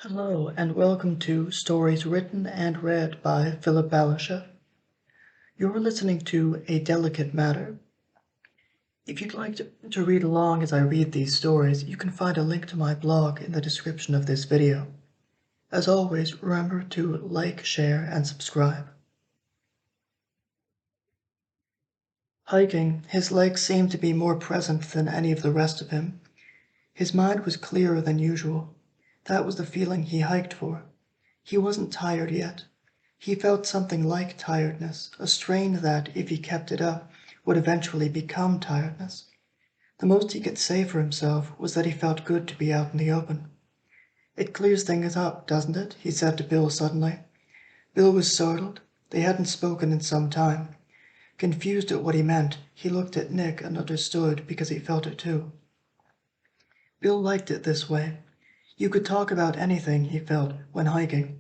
Hello, and welcome to Stories Written and Read by Philip Ballerscheff. You're listening to A Delicate Matter. If you'd like to read along as I read these stories, you can find a link to my blog in the description of this video. As always, remember to like, share, and subscribe. Hiking, his legs seemed to be more present than any of the rest of him. His mind was clearer than usual. That was the feeling he hiked for. He wasn't tired yet. He felt something like tiredness, a strain that, if he kept it up, would eventually become tiredness. The most he could say for himself was that he felt good to be out in the open. "It clears things up, doesn't it?" he said to Bill suddenly. Bill was startled. They hadn't spoken in some time. Confused at what he meant, he looked at Nick and understood because he felt it too. Bill liked it this way. You could talk about anything, he felt, when hiking.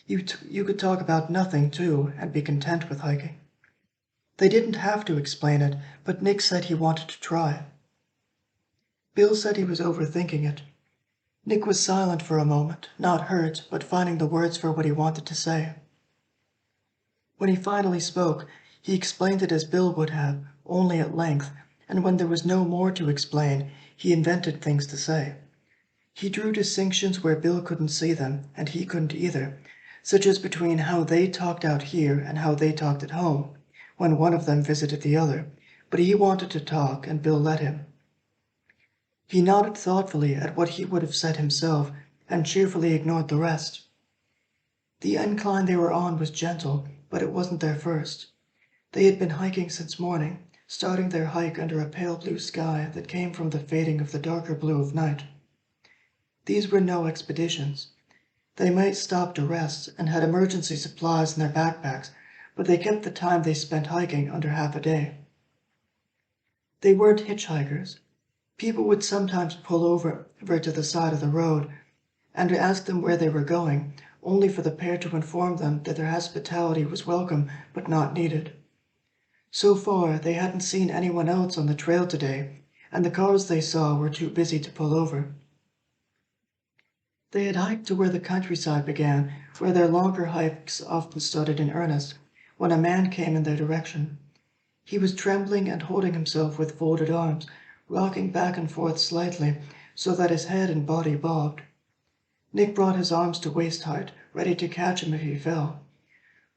You could talk about nothing, too, and be content with hiking. They didn't have to explain it, but Nick said he wanted to try. Bill said he was overthinking it. Nick was silent for a moment, not hurt, but finding the words for what he wanted to say. When he finally spoke, he explained it as Bill would have, only at length, and when there was no more to explain, he invented things to say. He drew distinctions where Bill couldn't see them, and he couldn't either, such as between how they talked out here and how they talked at home, when one of them visited the other, but he wanted to talk, and Bill let him. He nodded thoughtfully at what he would have said himself, and cheerfully ignored the rest. The incline they were on was gentle, but it wasn't their first. They had been hiking since morning, starting their hike under a pale blue sky that came from the fading of the darker blue of night. These were no expeditions. They might stop to rest and had emergency supplies in their backpacks, but they kept the time they spent hiking under half a day. They weren't hitchhikers. People would sometimes pull over to the side of the road and ask them where they were going, only for the pair to inform them that their hospitality was welcome but not needed. So far, they hadn't seen anyone else on the trail today, and the cars they saw were too busy to pull over. They had hiked to where the countryside began, where their longer hikes often started in earnest, when a man came in their direction. He was trembling and holding himself with folded arms, rocking back and forth slightly so that his head and body bobbed. Nick brought his arms to waist height, ready to catch him if he fell.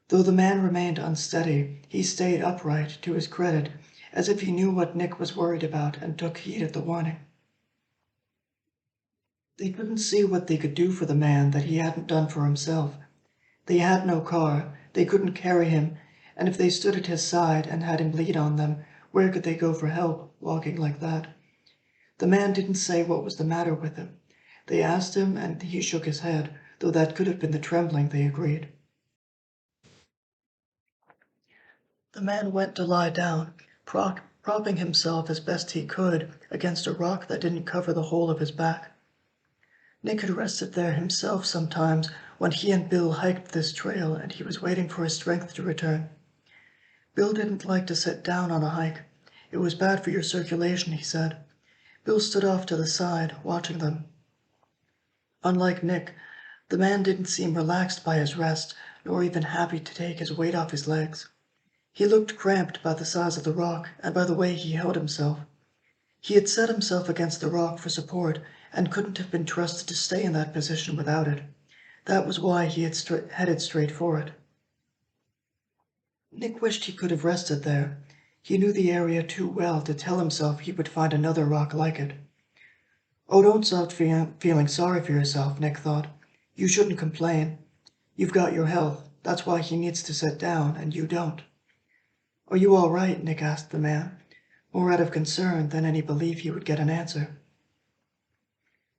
Though the man remained unsteady, he stayed upright, to his credit, as if he knew what Nick was worried about and took heed at the warning. They couldn't see what they could do for the man that he hadn't done for himself. They had no car, they couldn't carry him, and if they stood at his side and had him lead on them, where could they go for help, walking like that? The man didn't say what was the matter with him. They asked him, and he shook his head, though that could have been the trembling, they agreed. The man went to lie down, propping himself as best he could against a rock that didn't cover the whole of his back. Nick had rested there himself sometimes when he and Bill hiked this trail and he was waiting for his strength to return. Bill didn't like to sit down on a hike. It was bad for your circulation, he said. Bill stood off to the side, watching them. Unlike Nick, the man didn't seem relaxed by his rest, nor even happy to take his weight off his legs. He looked cramped by the size of the rock and by the way he held himself. He had set himself against the rock for support and couldn't have been trusted to stay in that position without it. That was why he had headed straight for it. Nick wished he could have rested there. He knew the area too well to tell himself he would find another rock like it. Oh, don't start feeling sorry for yourself, Nick thought. You shouldn't complain. You've got your health. That's why he needs to sit down, and you don't. Are you all right? Nick asked the man, more out of concern than any belief he would get an answer.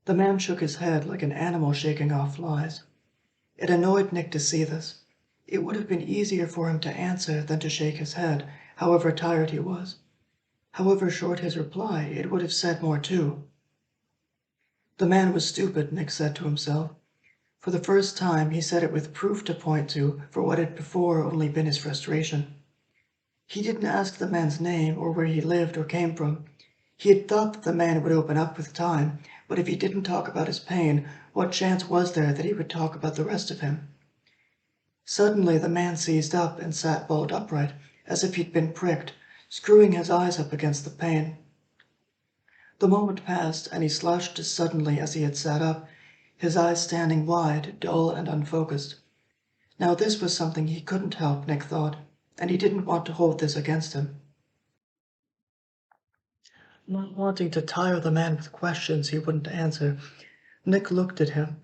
The man shook his head like an animal shaking off flies. It annoyed Nick to see this. It would have been easier for him to answer than to shake his head, however tired he was. However short his reply, it would have said more too. The man was stupid, Nick said to himself. For the first time, he said it with proof to point to for what had before only been his frustration. He didn't ask the man's name or where he lived or came from. He had thought that the man would open up with time, But if he didn't talk about his pain, what chance was there that he would talk about the rest of him? Suddenly the man seized up and sat bolt upright, as if he'd been pricked, screwing his eyes up against the pane. The moment passed, and he slouched as suddenly as he had sat up, his eyes standing wide, dull and unfocused. Now this was something he couldn't help, Nick thought, and he didn't want to hold this against him. Not wanting to tire the man with questions he wouldn't answer, Nick looked at him.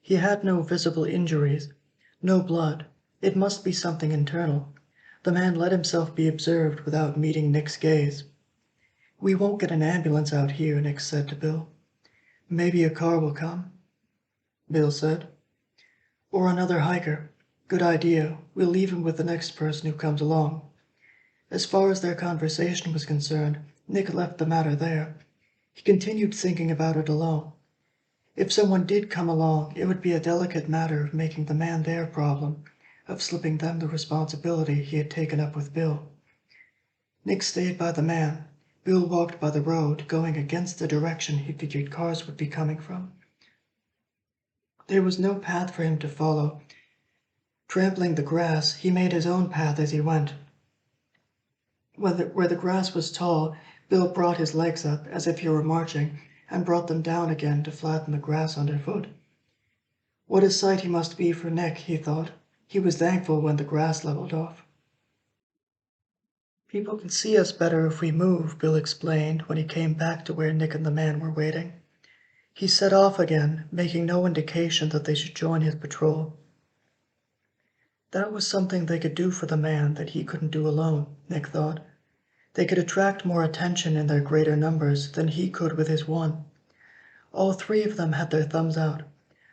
He had no visible injuries, no blood. It must be something internal. The man let himself be observed without meeting Nick's gaze. "We won't get an ambulance out here," Nick said to Bill. "Maybe a car will come," Bill said. "Or another hiker. Good idea. We'll leave him with the next person who comes along." As far as their conversation was concerned, Nick left the matter there. He continued thinking about it alone. If someone did come along, it would be a delicate matter of making the man their problem, of slipping them the responsibility he had taken up with Bill. Nick stayed by the man. Bill walked by the road, going against the direction he figured cars would be coming from. There was no path for him to follow. Trampling the grass, he made his own path as he went. Where the grass was tall, Bill brought his legs up as if he were marching, and brought them down again to flatten the grass underfoot. What a sight he must be for Nick, he thought. He was thankful when the grass leveled off. "People can see us better if we move," Bill explained when he came back to where Nick and the man were waiting. He set off again, making no indication that they should join his patrol. That was something they could do for the man that he couldn't do alone, Nick thought. They could attract more attention in their greater numbers than he could with his one. All three of them had their thumbs out.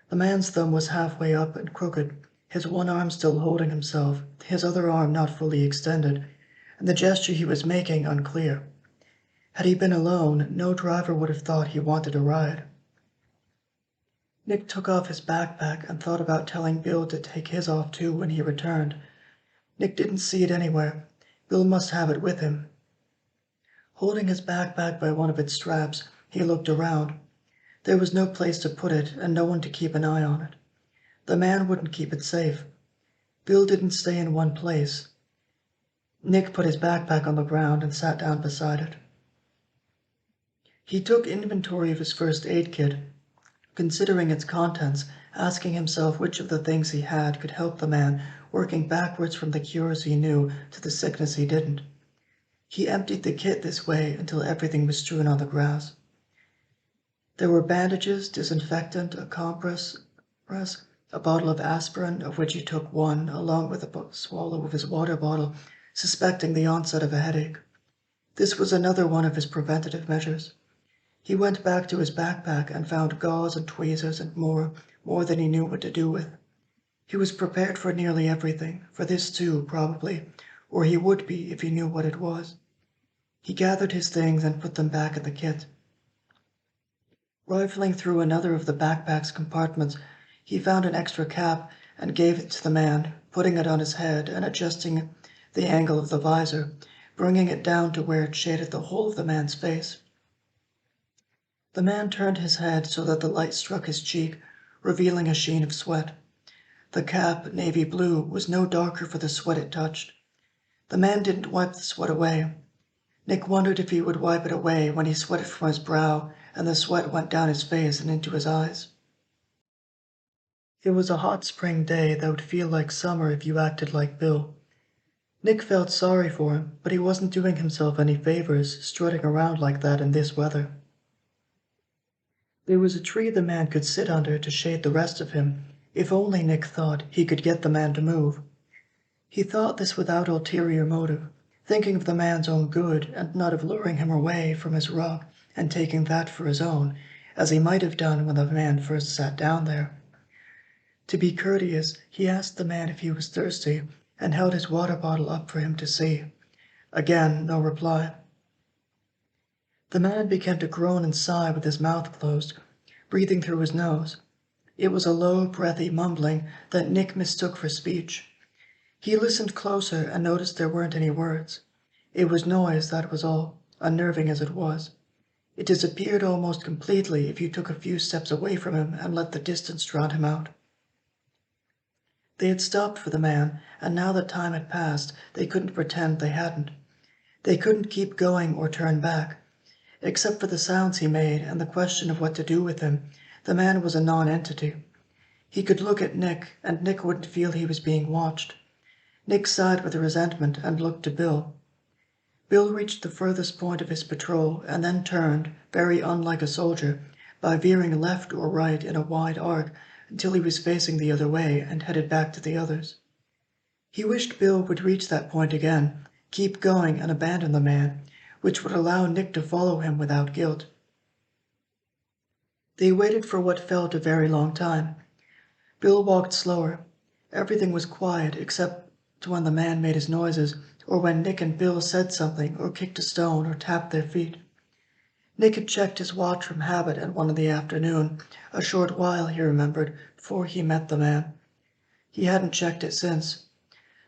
The man's thumb was halfway up and crooked, his one arm still holding himself, his other arm not fully extended, and the gesture he was making unclear. Had he been alone, no driver would have thought he wanted a ride. Nick took off his backpack and thought about telling Bill to take his off too when he returned. Nick didn't see it anywhere. Bill must have it with him. Holding his backpack by one of its straps, he looked around. There was no place to put it and no one to keep an eye on it. The man wouldn't keep it safe. Bill didn't stay in one place. Nick put his backpack on the ground and sat down beside it. He took inventory of his first aid kit, considering its contents, asking himself which of the things he had could help the man, working backwards from the cures he knew to the sickness he didn't. He emptied the kit this way until everything was strewn on the grass. There were bandages, disinfectant, a compress, a bottle of aspirin, of which he took one, along with a swallow of his water bottle, suspecting the onset of a headache. This was another one of his preventative measures. He went back to his backpack and found gauze and tweezers and more than he knew what to do with. He was prepared for nearly everything, for this too, probably, or he would be if he knew what it was. He gathered his things and put them back in the kit. Rifling through another of the backpack's compartments, he found an extra cap and gave it to the man, putting it on his head and adjusting the angle of the visor, bringing it down to where it shaded the whole of the man's face. The man turned his head so that the light struck his cheek, revealing a sheen of sweat. The cap, navy blue, was no darker for the sweat it touched. The man didn't wipe the sweat away. Nick wondered if he would wipe it away when he sweated from his brow and the sweat went down his face and into his eyes. It was a hot spring day that would feel like summer if you acted like Bill. Nick felt sorry for him, but he wasn't doing himself any favors strutting around like that in this weather. There was a tree the man could sit under to shade the rest of him, if only, Nick thought, he could get the man to move. He thought this without ulterior motive, thinking of the man's own good and not of luring him away from his rug and taking that for his own, as he might have done when the man first sat down there. To be courteous, he asked the man if he was thirsty and held his water bottle up for him to see. Again, no reply. The man began to groan and sigh with his mouth closed, breathing through his nose. It was a low, breathy mumbling that Nick mistook for speech. He listened closer and noticed there weren't any words. It was noise, that was all, unnerving as it was. It disappeared almost completely if you took a few steps away from him and let the distance drown him out. They had stopped for the man, and now that time had passed, they couldn't pretend they hadn't. They couldn't keep going or turn back. Except for the sounds he made and the question of what to do with him, the man was a non-entity. He could look at Nick, and Nick wouldn't feel he was being watched. Nick sighed with resentment and looked to Bill. Bill reached the furthest point of his patrol and then turned, very unlike a soldier, by veering left or right in a wide arc until he was facing the other way and headed back to the others. He wished Bill would reach that point again, keep going and abandon the man, which would allow Nick to follow him without guilt. They waited for what felt a very long time. Bill walked slower. Everything was quiet except when the man made his noises, or when Nick and Bill said something or kicked a stone or tapped their feet. Nick had checked his watch from habit at 1 in the afternoon, a short while, he remembered, before he met the man. He hadn't checked it since.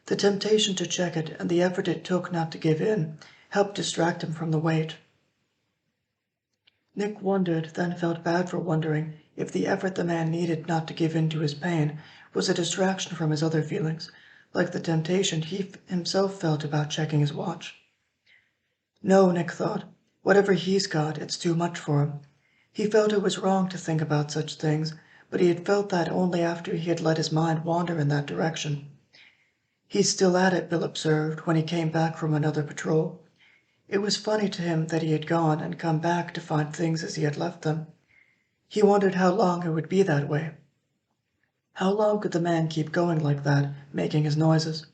The temptation to check it and the effort it took not to give in helped distract him from the wait. Nick wondered, then felt bad for wondering, if the effort the man needed not to give in to his pain was a distraction from his other feelings, like the temptation he himself felt about checking his watch. No, Nick thought. Whatever he's got, it's too much for him. He felt it was wrong to think about such things, but he had felt that only after he had let his mind wander in that direction. He's still at it, Bill observed, when he came back from another patrol. It was funny to him that he had gone and come back to find things as he had left them. He wondered how long it would be that way. How long could the man keep going like that, making his noises?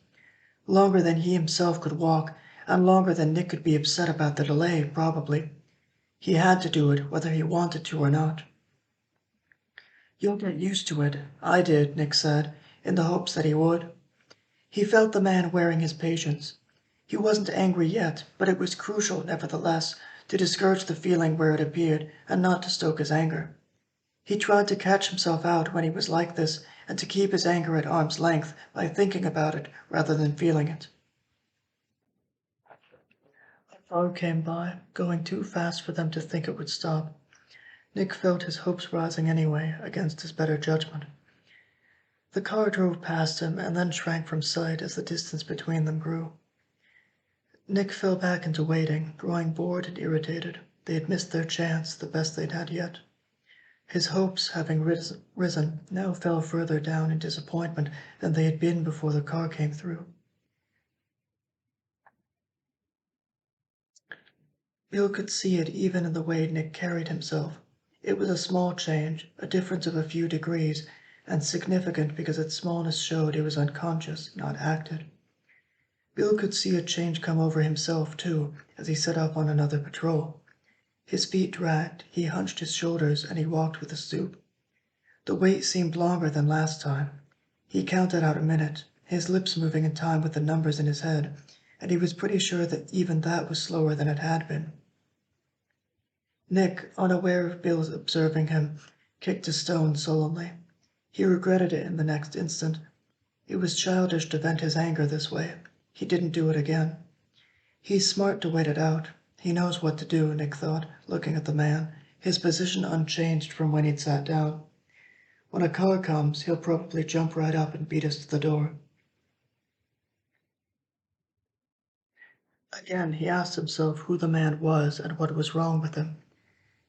Longer than he himself could walk, and longer than Nick could be upset about the delay, probably. He had to do it, whether he wanted to or not. "You'll get used to it. I did," Nick said, in the hopes that he would. He felt the man wearing his patience. He wasn't angry yet, but it was crucial, nevertheless, to discourage the feeling where it appeared and not to stoke his anger. He tried to catch himself out when he was like this and to keep his anger at arm's length by thinking about it rather than feeling it. A car came by, going too fast for them to think it would stop. Nick felt his hopes rising anyway, against his better judgment. The car drove past him and then shrank from sight as the distance between them grew. Nick fell back into waiting, growing bored and irritated. They had missed their chance, the best they'd had yet. His hopes, having risen, now fell further down in disappointment than they had been before the car came through. Bill could see it even in the way Nick carried himself. It was a small change, a difference of a few degrees, and significant because its smallness showed he was unconscious, not acted. Bill could see a change come over himself, too, as he set off on another patrol. His feet dragged, he hunched his shoulders, and he walked with a stoop. The wait seemed longer than last time. He counted out a minute, his lips moving in time with the numbers in his head, and he was pretty sure that even that was slower than it had been. Nick, unaware of Bill's observing him, kicked a stone sullenly. He regretted it in the next instant. It was childish to vent his anger this way. He didn't do it again. He's smart to wait it out. He knows what to do, Nick thought, looking at the man, his position unchanged from when he'd sat down. When a car comes, he'll probably jump right up and beat us to the door. Again, he asked himself who the man was and what was wrong with him.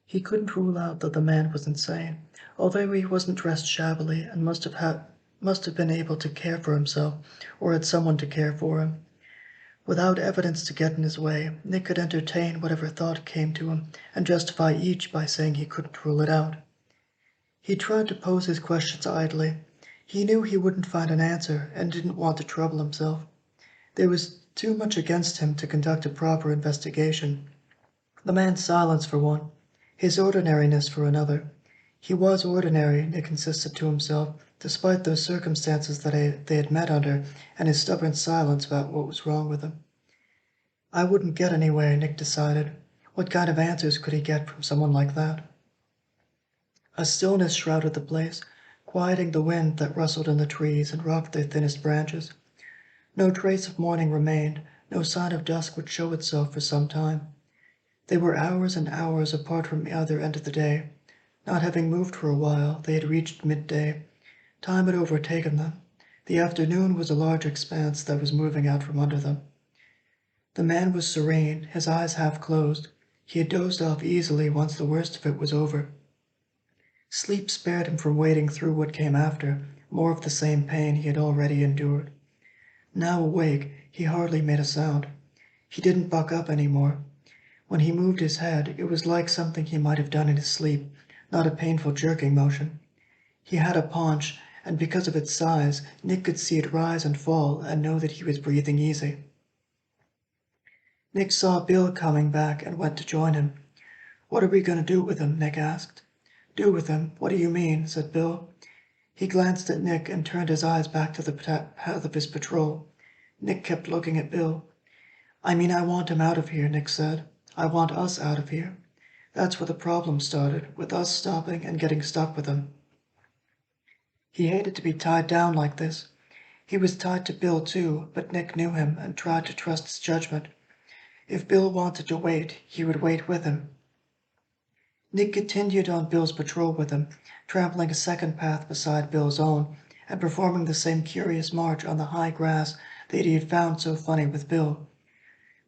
He couldn't rule out that the man was insane, although he wasn't dressed shabbily and must have been able to care for himself, or had someone to care for him. Without evidence to get in his way, Nick could entertain whatever thought came to him and justify each by saying he couldn't rule it out. He tried to pose his questions idly. He knew he wouldn't find an answer and didn't want to trouble himself. There was too much against him to conduct a proper investigation. The man's silence for one, his ordinariness for another. He was ordinary, Nick insisted to himself, despite those circumstances that they had met under, and his stubborn silence about what was wrong with him. I wouldn't get anywhere, Nick decided. What kind of answers could he get from someone like that? A stillness shrouded the place, quieting the wind that rustled in the trees and rocked their thinnest branches. No trace of morning remained, no sign of dusk would show itself for some time. They were hours and hours apart from either end of the day. Not having moved for a while, they had reached midday. Time had overtaken them. The afternoon was a large expanse that was moving out from under them. The man was serene, his eyes half closed. He had dozed off easily once the worst of it was over. Sleep spared him from wading through what came after, more of the same pain he had already endured. Now awake, he hardly made a sound. He didn't buck up any more. When he moved his head, it was like something he might have done in his sleep, not a painful jerking motion. He had a paunch, and because of its size, Nick could see it rise and fall and know that he was breathing easy. Nick saw Bill coming back and went to join him. "What are we going to do with him?" Nick asked. "Do with him? What do you mean?" said Bill. He glanced at Nick and turned his eyes back to the path of his patrol. Nick kept looking at Bill. "I mean, I want him out of here," Nick said. "I want us out of here. That's where the problem started, with us stopping and getting stuck with him." He hated to be tied down like this. He was tied to Bill too, but Nick knew him and tried to trust his judgment. If Bill wanted to wait, he would wait with him. Nick continued on Bill's patrol with him, trampling a second path beside Bill's own, and performing the same curious march on the high grass that he had found so funny with Bill.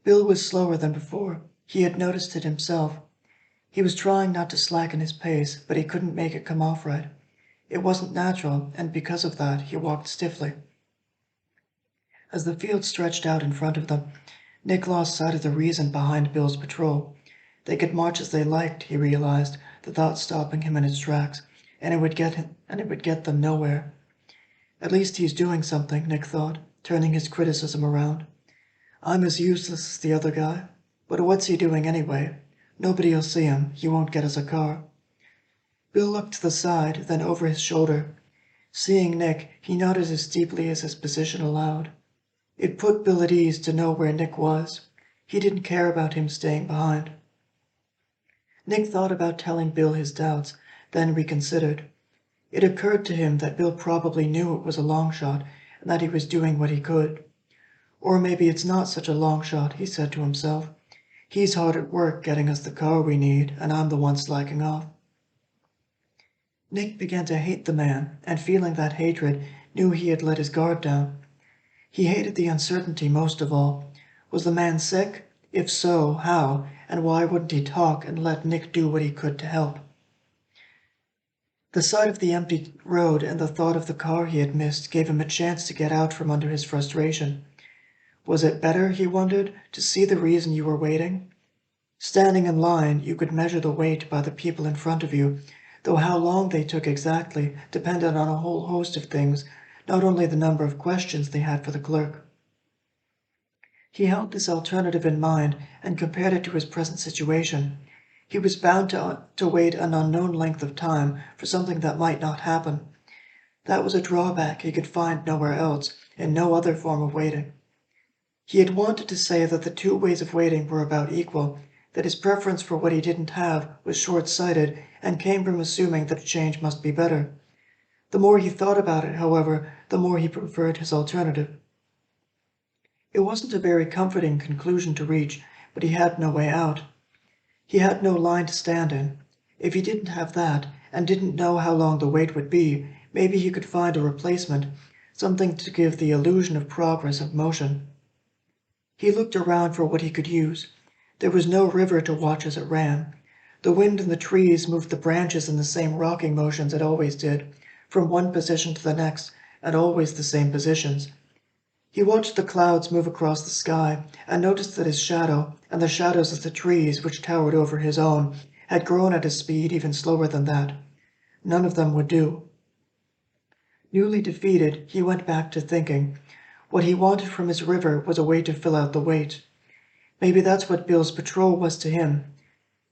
Bill was slower than before. He had noticed it himself. He was trying not to slacken his pace, but he couldn't make it come off right. It wasn't natural, and because of that, he walked stiffly. As the field stretched out in front of them, Nick lost sight of the reason behind Bill's patrol. They could march as they liked, he realized, the thought stopping him in his tracks, and it would get them nowhere. At least he's doing something, Nick thought, turning his criticism around. I'm as useless as the other guy, but what's he doing anyway? Nobody'll see him. He won't get us a car. Bill looked to the side, then over his shoulder. Seeing Nick, he nodded as deeply as his position allowed. It put Bill at ease to know where Nick was. He didn't care about him staying behind. Nick thought about telling Bill his doubts, then reconsidered. It occurred to him that Bill probably knew it was a long shot and that he was doing what he could. Or maybe it's not such a long shot, he said to himself. He's hard at work getting us the car we need, and I'm the one slacking off. Nick began to hate the man, and feeling that hatred, knew he had let his guard down. He hated the uncertainty most of all. Was the man sick? If so, how? And why wouldn't he talk and let Nick do what he could to help? The sight of the empty road and the thought of the car he had missed gave him a chance to get out from under his frustration. Was it better, he wondered, to see the reason you were waiting? Standing in line, you could measure the wait by the people in front of you, though how long they took exactly depended on a whole host of things, not only the number of questions they had for the clerk. He held this alternative in mind and compared it to his present situation. He was bound to wait an unknown length of time for something that might not happen. That was a drawback he could find nowhere else, in no other form of waiting. He had wanted to say that the two ways of waiting were about equal, that his preference for what he didn't have was short-sighted and came from assuming that a change must be better. The more he thought about it, however, the more he preferred his alternative. It wasn't a very comforting conclusion to reach, but he had no way out. He had no line to stand in. If he didn't have that, and didn't know how long the wait would be, maybe he could find a replacement, something to give the illusion of progress and motion. He looked around for what he could use. There was no river to watch as it ran. The wind in the trees moved the branches in the same rocking motions it always did, from one position to the next, and always the same positions. He watched the clouds move across the sky, and noticed that his shadow, and the shadows of the trees which towered over his own, had grown at a speed even slower than that. None of them would do. Newly defeated, he went back to thinking. What he wanted from his river was a way to fill out the wait. Maybe that's what Bill's patrol was to him.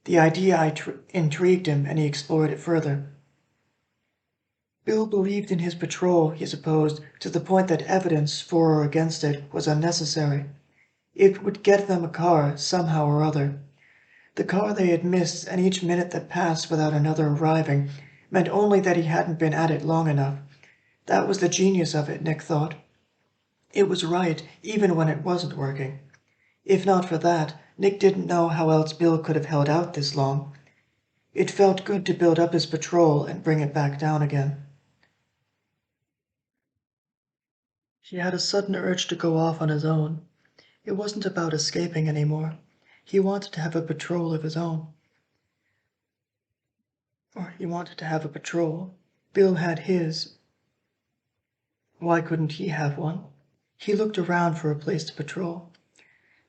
The idea intrigued him, and he explored it further. Bill believed in his patrol, he supposed, to the point that evidence for or against it was unnecessary. It would get them a car, somehow or other. The car they had missed, and each minute that passed without another arriving, meant only that he hadn't been at it long enough. That was the genius of it, Nick thought. It was right, even when it wasn't working. If not for that, Nick didn't know how else Bill could have held out this long. It felt good to build up his patrol and bring it back down again. He had a sudden urge to go off on his own. It wasn't about escaping anymore. He wanted to have a patrol of his own. Or he wanted to have a patrol. Bill had his. Why couldn't he have one? He looked around for a place to patrol.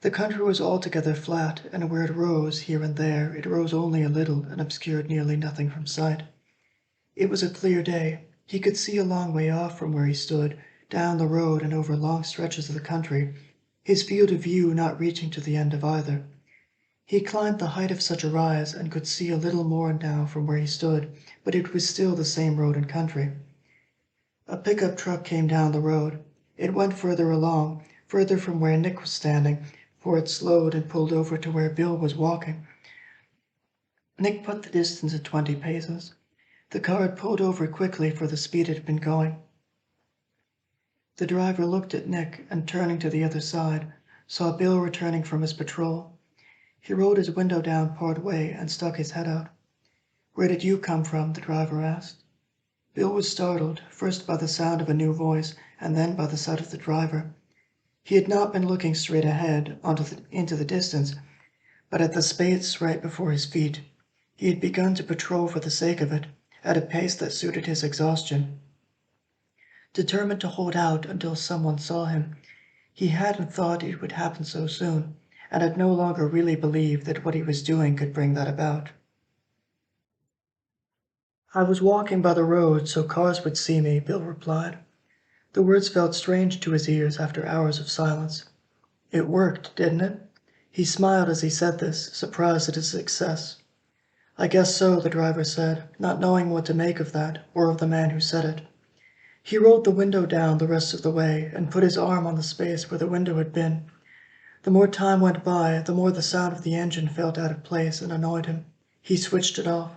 The country was altogether flat, and where it rose here and there, it rose only a little and obscured nearly nothing from sight. It was a clear day. He could see a long way off from where he stood, down the road and over long stretches of the country, his field of view not reaching to the end of either. He climbed the height of such a rise and could see a little more now from where he stood, but it was still the same road and country. A pickup truck came down the road. It went further along, further from where Nick was standing, for it slowed and pulled over to where Bill was walking. Nick put the distance at 20 paces. The car had pulled over quickly for the speed it had been going. The driver looked at Nick and, turning to the other side, saw Bill returning from his patrol. He rolled his window down part way and stuck his head out. "Where did you come from?" the driver asked. Bill was startled, first by the sound of a new voice and then by the sight of the driver. He had not been looking straight ahead into the distance, but at the space right before his feet. He had begun to patrol for the sake of it, at a pace that suited his exhaustion. Determined to hold out until someone saw him, he hadn't thought it would happen so soon, and had no longer really believed that what he was doing could bring that about. "I was walking by the road so cars would see me," Bill replied. The words felt strange to his ears after hours of silence. "It worked, didn't it?" He smiled as he said this, surprised at his success. "I guess so," the driver said, not knowing what to make of that, or of the man who said it. He rolled the window down the rest of the way and put his arm on the space where the window had been. The more time went by, the more the sound of the engine felt out of place and annoyed him. He switched it off.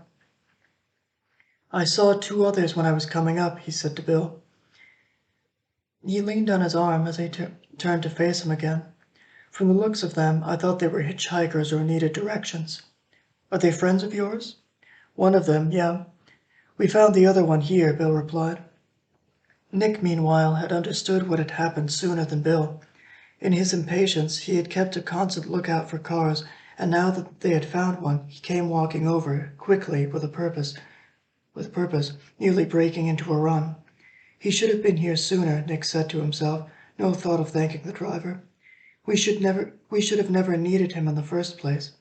"I saw 2 others when I was coming up," he said to Bill. He leaned on his arm as he turned to face him again. "From the looks of them, I thought they were hitchhikers or needed directions." "Are they friends of yours?" "One of them, yeah. We found the other one here," Bill replied. Nick, meanwhile, had understood what had happened sooner than Bill. In his impatience, he had kept a constant lookout for cars, and now that they had found one, he came walking over, quickly, with purpose, nearly breaking into a run. "He should have been here sooner," Nick said to himself, no thought of thanking the driver. We should have never needed him in the first place."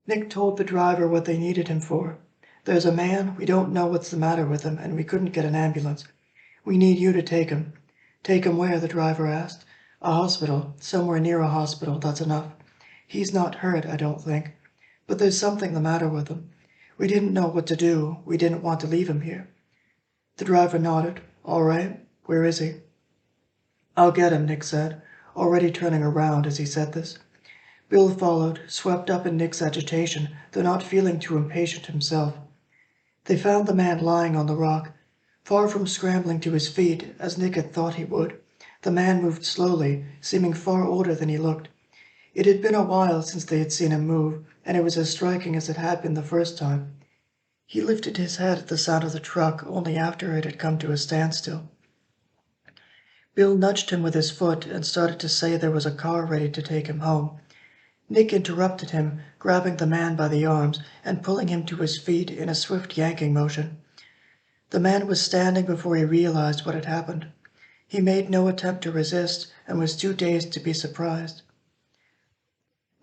Nick told the driver what they needed him for. "There's a man, we don't know what's the matter with him, and we couldn't get an ambulance. We need you to take him." "Take him where?" the driver asked. "A hospital. Somewhere near a hospital, that's enough. He's not hurt, I don't think. But there's something the matter with him. We didn't know what to do. We didn't want to leave him here." The driver nodded. "All right. Where is he?" "I'll get him," Nick said, already turning around as he said this. Bill followed, swept up in Nick's agitation, though not feeling too impatient himself. They found the man lying on the rock. Far from scrambling to his feet, as Nick had thought he would, the man moved slowly, seeming far older than he looked. It had been a while since they had seen him move, and it was as striking as it had been the first time. He lifted his head at the sound of the truck only after it had come to a standstill. Bill nudged him with his foot and started to say there was a car ready to take him home. Nick interrupted him, grabbing the man by the arms and pulling him to his feet in a swift yanking motion. The man was standing before he realized what had happened. He made no attempt to resist and was too dazed to be surprised.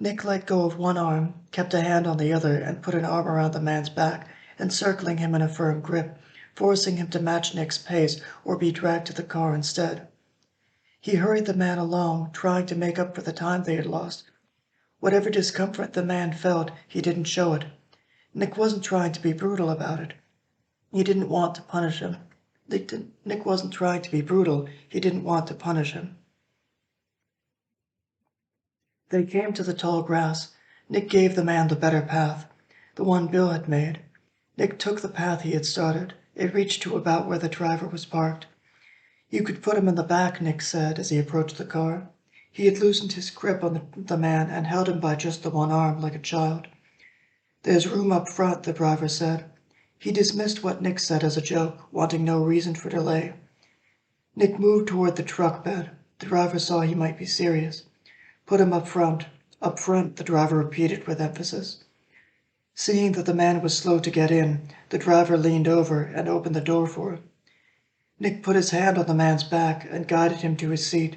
Nick let go of one arm, kept a hand on the other, and put an arm around the man's back, encircling him in a firm grip, forcing him to match Nick's pace or be dragged to the car instead. He hurried the man along, trying to make up for the time they had lost. Whatever discomfort the man felt, he didn't show it. Nick wasn't trying to be brutal about it. He didn't want to punish him. Nick wasn't trying to be brutal. He didn't want to punish him. They came to the tall grass. Nick gave the man the better path, the one Bill had made. Nick took the path he had started. It reached to about where the driver was parked. "You could put him in the back," Nick said as he approached the car. He had loosened his grip on the man and held him by just the one arm, like a child. "There's room up front," the driver said. He dismissed what Nick said as a joke, wanting no reason for delay. Nick moved toward the truck bed. The driver saw he might be serious. "Put him up front." "Up front," the driver repeated with emphasis. Seeing that the man was slow to get in, the driver leaned over and opened the door for him. Nick put his hand on the man's back and guided him to his seat.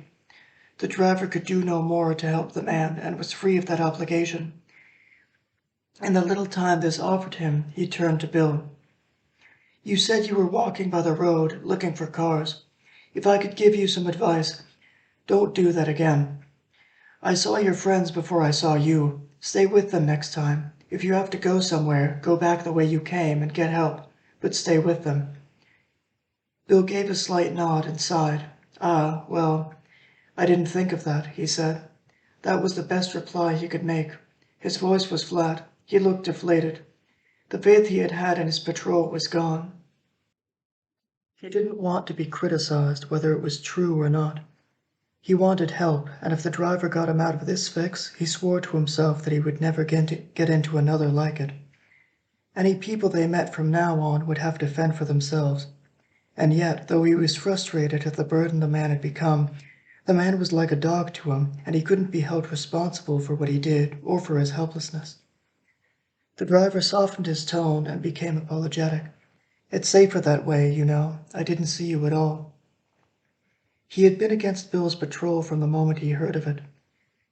The driver could do no more to help the man and was free of that obligation. In the little time this offered him, he turned to Bill. "You said you were walking by the road, looking for cars. If I could give you some advice, don't do that again. I saw your friends before I saw you. Stay with them next time. If you have to go somewhere, go back the way you came and get help, but stay with them." Bill gave a slight nod and sighed. "Ah, well, I didn't think of that," he said. That was the best reply he could make. His voice was flat. He looked deflated. The faith he had had in his patrol was gone. He didn't want to be criticized, whether it was true or not. He wanted help, and if the driver got him out of this fix, he swore to himself that he would never get into another like it. Any people they met from now on would have to fend for themselves. And yet, though he was frustrated at the burden the man had become, the man was like a dog to him, and he couldn't be held responsible for what he did or for his helplessness. The driver softened his tone and became apologetic. "It's safer that way, you know. I didn't see you at all." He had been against Bill's patrol from the moment he heard of it.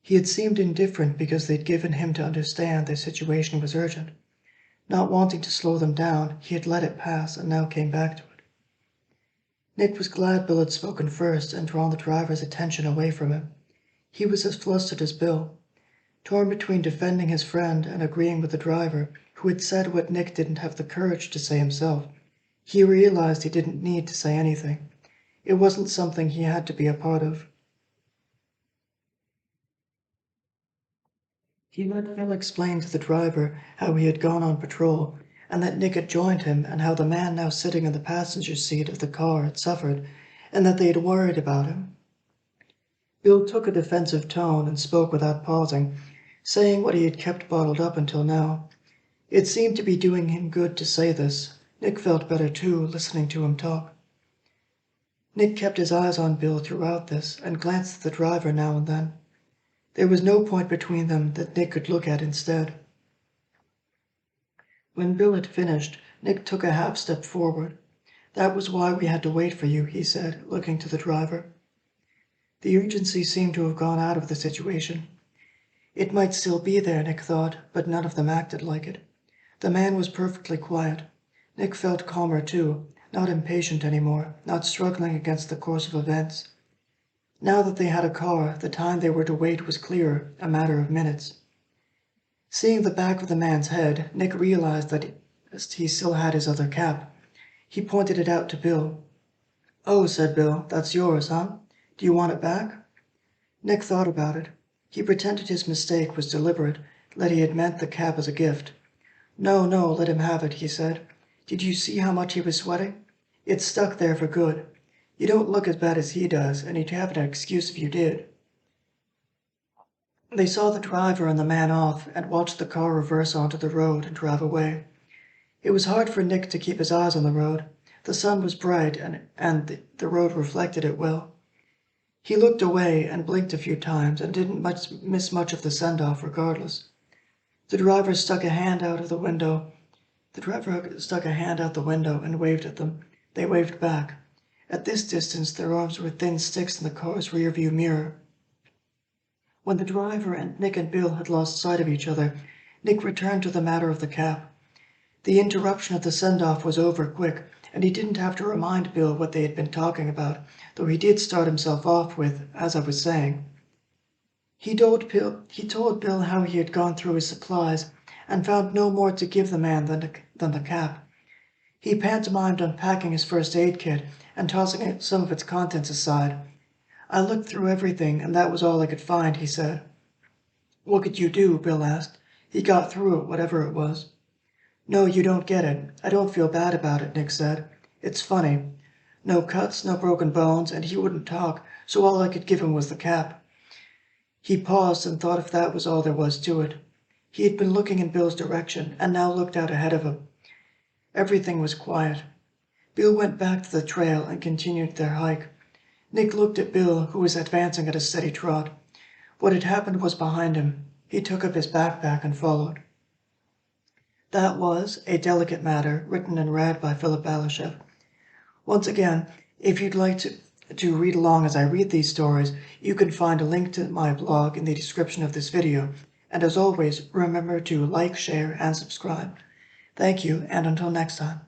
He had seemed indifferent because they'd given him to understand their situation was urgent. Not wanting to slow them down, he had let it pass and now came back to it. Nick was glad Bill had spoken first and drawn the driver's attention away from him. He was as flustered as Bill, torn between defending his friend and agreeing with the driver, who had said what Nick didn't have the courage to say himself. He realized he didn't need to say anything. It wasn't something he had to be a part of. He let Phil explain to the driver how he had gone on patrol, and that Nick had joined him, and how the man now sitting in the passenger seat of the car had suffered, and that they had worried about him. Bill took a defensive tone and spoke without pausing, saying what he had kept bottled up until now. It seemed to be doing him good to say this. Nick felt better too, listening to him talk. Nick kept his eyes on Bill throughout this, and glanced at the driver now and then. There was no point between them that Nick could look at instead. When Bill had finished, Nick took a half step forward. "That was why we had to wait for you," he said, looking to the driver. The urgency seemed to have gone out of the situation. It might still be there, Nick thought, but none of them acted like it. The man was perfectly quiet. Nick felt calmer too, not impatient anymore, not struggling against the course of events. Now that they had a car, the time they were to wait was clearer, a matter of minutes. Seeing the back of the man's head, Nick realized that he still had his other cap. He pointed it out to Bill. "Oh," said Bill, "that's yours, huh? Do you want it back?" Nick thought about it. He pretended his mistake was deliberate, that he had meant the cap as a gift. "No, no, let him have it," he said. "Did you see how much he was sweating? It's stuck there for good. You don't look as bad as he does, and you'd have an excuse if you did." They saw the driver and the man off, and watched the car reverse onto the road and drive away. It was hard for Nick to keep his eyes on the road. The sun was bright, and the road reflected it well. He looked away and blinked a few times, and didn't miss much of the send-off regardless. The driver stuck a hand out the window and waved at them. They waved back. At this distance, their arms were thin sticks in the car's rearview mirror. When the driver and Nick and Bill had lost sight of each other, Nick returned to the matter of the cap. The interruption of the send-off was over quick, and he didn't have to remind Bill what they had been talking about, though he did start himself off with, "As I was saying." He told Bill how he had gone through his supplies and found no more to give the man than the cap. He pantomimed unpacking his first aid kit and tossing some of its contents aside. "I looked through everything, and that was all I could find," he said. "What could you do?" Bill asked. "He got through it, whatever it was." "No, you don't get it. I don't feel bad about it," Nick said. "It's funny. No cuts, no broken bones, and he wouldn't talk, so all I could give him was the cap. He paused and thought if that was all there was to it. He had been looking in Bill's direction and now looked out ahead of him. Everything was quiet. Bill went back to the trail and continued their hike. Nick looked at Bill, who was advancing at a steady trot. What had happened was behind him. He took up his backpack and followed. That was A Delicate Matter, written and read by Philip Ballerscheff. Once again, if you'd like to read along as I read these stories, you can find a link to my blog in the description of this video. And as always, remember to like, share, and subscribe. Thank you, and until next time.